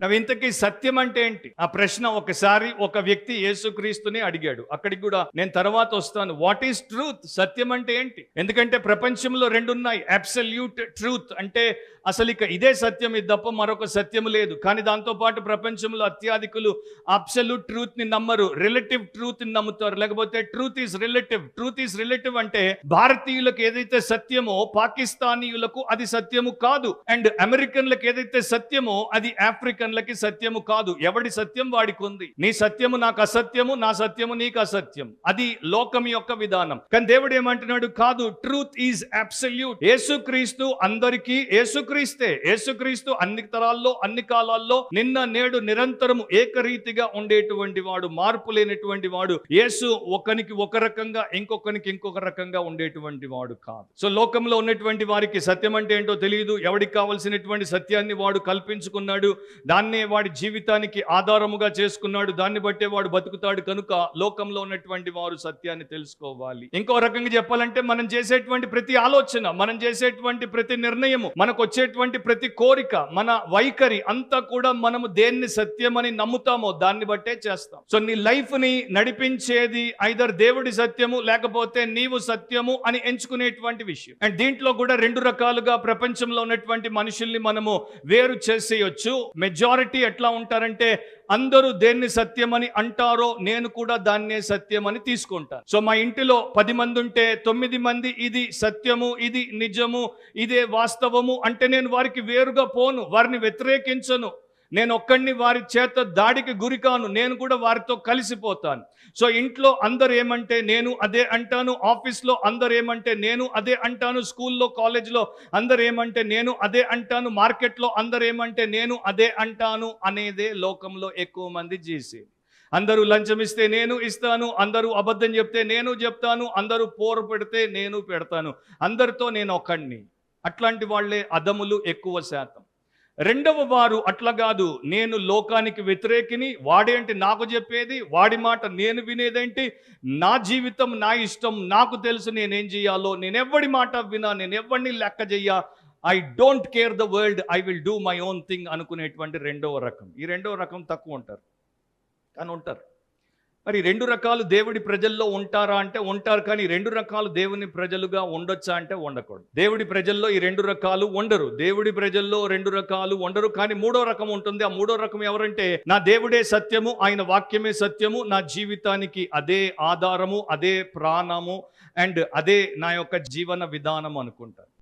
ఇంతకీ సత్యం అంటే ఏంటి? ఆ ప్రశ్న ఒకసారి ఒక వ్యక్తి యేసుక్రీస్తుని అడిగాడు. అక్కడికి కూడా నేను తర్వాత వస్తాను. What is truth? సత్యం అంటే ఏంటి? ఎందుకంటే ప్రపంచంలో రెండు ఉన్నాయి. అబ్సల్యూట్ ట్రూత్ అంటే అసలు ఇక ఇదే సత్యం, ఇది తప్ప మరొక సత్యం లేదు. కానీ దాంతో పాటు ప్రపంచంలో అత్యధికులు అబ్సల్యూట్ ట్రూత్ ని నమ్మరు, రిలేటివ్ ట్రూత్ ని నమ్ముతారు. లేకపోతే truth is relative. Truth is relative అంటే భారతీయులకు ఏదైతే సత్యమో పాకిస్తానీయులకు అది సత్యము కాదు, అండ్ అమెరికన్లకు ఏదైతే సత్యమో అది ఆఫ్రికన్లకి సత్యము కాదు. ఎవడి సత్యం వాడికి ఉంది. నీ సత్యము నాకు అసత్యము, నా సత్యము నీకు అసత్యం. అది లోకం యొక్క విధానం. కానీ దేవుడు ఏమంటున్నాడు? కాదు, ట్రూత్ ఈజ్ అబ్సల్యూట్. యేసుక్రీస్తు అందరికీ యేసుక్రీస్తు అన్ని తరాల్లో అన్ని కాలాల్లో నిన్న నేడు నిరంతరము ఏకరీతిగా ఉండేటువంటి వాడు, మార్పు లేనటువంటి వాడు. యేసు ఒకనికి ఒక రకంగా ఇంకొకరికి ఇంకొక రకంగా ఉండేటువంటి వాడు కాదు. సో లోకంలో ఉన్నటువంటి వారికి సత్యం అంటే ఏంటో తెలియదు. ఎవడికి కావలసినటువంటి సత్యాన్ని వాడు కల్పించుకున్నాడు, దాన్నే వాడి జీవితానికి ఆధారముగా చేసుకున్నాడు, దాన్ని బట్టే వాడు బతుకుతాడు. కనుక లోకంలో ఉన్నటువంటి వారు సత్యాన్ని తెలుసుకోవాలి. ఇంకో రకంగా చెప్పాలంటే మనం చేసేటువంటి ప్రతి ఆలోచన, మనం చేసేటువంటి ప్రతి నిర్ణయము, మనకు వచ్చేటువంటి ప్రతి కోరిక, మన వైఖరి అంతా కూడా మనము దేన్ని సత్యమని నమ్ముతామో దాన్ని బట్టే చేస్తాం. సో నీ లైఫ్ ని నడిపించేది ఐదర్ దేవుడి సత్యము లేకపోతే నీవు సత్యము అని ఎంచుకునేటువంటి విషయం. అండ్ దీంట్లో కూడా రెండు రకాలుగా ప్రపంచంలో ఉన్నటువంటి మనుషుల్ని మనము వేరు చేసేయొచ్చు. మెజారిటీ ఎట్లా ఉంటారంటే అందరూ దేన్ని సత్యమని అంటారో నేను కూడా దాన్నే సత్యమని తీసుకుంటాను. సో మా ఇంటిలో 10 మంది ఉంటే 9 మంది ఇది సత్యము, ఇది నిజము, ఇదే వాస్తవము అంటే నేను వారికి వేరుగా పోను, వారిని వ్యతిరేకించను, నేను ఒక్కడిని వారి చేత దాడికి గురికాను, నేను కూడా వారితో కలిసిపోతాను. సో ఇంట్లో అందరు ఏమంటే నేను అదే అంటాను, ఆఫీస్లో అందరు ఏమంటే నేను అదే అంటాను, స్కూల్లో కాలేజ్లో అందరు ఏమంటే నేను అదే అంటాను, మార్కెట్లో అందరు ఏమంటే నేను అదే అంటాను అనేదే లోకంలో ఎక్కువ మంది చేసేది. అందరూ లంచం ఇస్తే నేను ఇస్తాను, అందరూ అబద్ధం చెప్తే నేను చెప్తాను, అందరూ పోరు పెడితే నేను పెడతాను, అందరితో నేను ఒక్కడిని. అట్లాంటి వాళ్ళే అదములు ఎక్కువ శాతం. రెండవ వారు అట్లా కాదు, నేను లోకానికి వ్యతిరేకిని, వాడేంటి నాకు చెప్పేది, వాడి మాట నేను వినేదేంటి, నా జీవితం నా ఇష్టం, నాకు తెలుసు నేనేం చేయాలో, నేను ఎవడి మాట వినా, నేను ఎవరిని లెక్క చెయ్యా, I don't care the world, I will do my own thing అనుకునేటువంటి రెండవ రకం. ఈ రెండవ రకం తక్కువ ఉంటారు, కానీ ఉంటారు. మరి రెండు రకాలు దేవుడి ప్రజల్లో ఉంటారా అంటే ఉంటారు, కానీ రెండు రకాలు దేవుని ప్రజలుగా ఉండొచ్చా అంటే ఉండకూడదు. దేవుడి ప్రజల్లో ఈ రెండు రకాలు ఉండరు, దేవుడి ప్రజల్లో రెండు రకాలు ఉండరు. కానీ మూడో రకం ఉంటుంది. ఆ మూడో రకం ఎవరంటే నా దేవుడే సత్యము, ఆయన వాక్యమే సత్యము, నా జీవితానికి అదే ఆధారము, అదే ప్రాణము, అండ్ అదే నా యొక్క జీవన విధానం అనుకుంటారు.